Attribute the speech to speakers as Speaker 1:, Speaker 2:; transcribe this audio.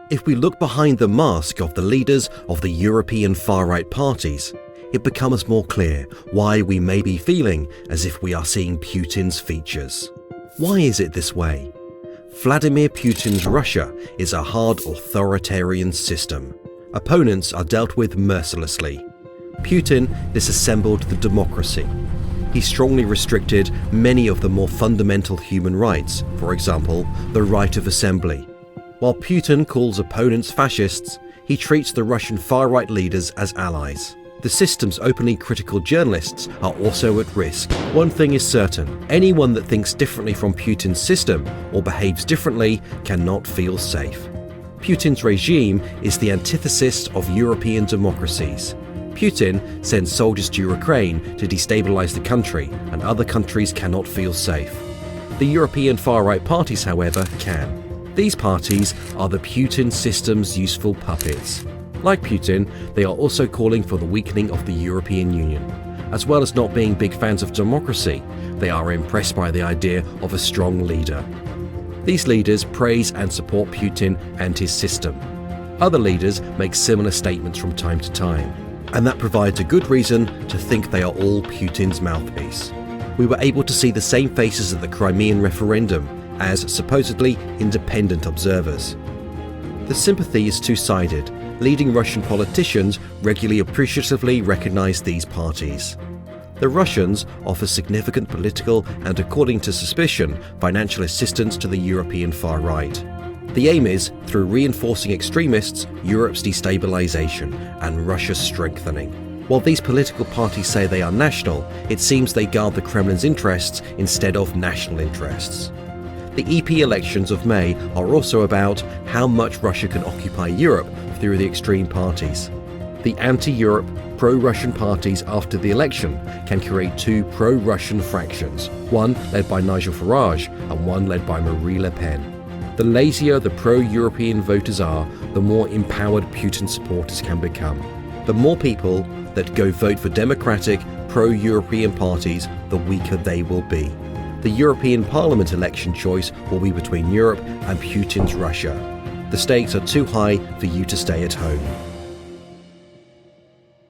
Speaker 1: If we look behind the mask of the leaders of the European far-right parties, it becomes more clear why we may be feeling as if we are seeing Putin's features. Why is it this way? Vladimir Putin's Russia is a hard authoritarian system. Opponents are dealt with mercilessly. Putin disassembled the democracy. He strongly restricted many of the more fundamental human rights, for example, the right of assembly. While Putin calls opponents fascists, he treats the Russian far-right leaders as allies. The system's openly critical journalists are also at risk. One thing is certain, anyone that thinks differently from Putin's system or behaves differently cannot feel safe. Putin's regime is the antithesis of European democracies. Putin sends soldiers to Ukraine to destabilize the country, and other countries cannot feel safe. The European far-right parties, however, can. These parties are the Putin system's useful puppets. Like Putin, they are also calling for the weakening of the European Union. As well as not being big fans of democracy, they are impressed by the idea of a strong leader. These leaders praise and support Putin and his system. Other leaders make similar statements from time to time, and that provides a good reason to think they are all Putin's mouthpiece. We were able to see the same faces at the Crimean referendum as supposedly independent observers. The sympathy is two-sided. Leading Russian politicians regularly appreciatively recognize these parties. The Russians offer significant political and, according to suspicion, financial assistance to the European far right. The aim is, through reinforcing extremists, Europe's destabilization and Russia's strengthening. While these political parties say they are national, it seems they guard the Kremlin's interests instead of national interests. The EP elections of May are also about how much Russia can occupy Europe through the extreme parties. The anti-Europe, pro-Russian parties after the election can create two pro-Russian fractions, one led by Nigel Farage and one led by Marine Le Pen. The lazier the pro-European voters are, the more empowered Putin supporters can become. The more people that go vote for democratic, pro-European parties, the weaker they will be. The European Parliament election choice will be between Europe and Putin's Russia. The stakes are too high for you to stay at home.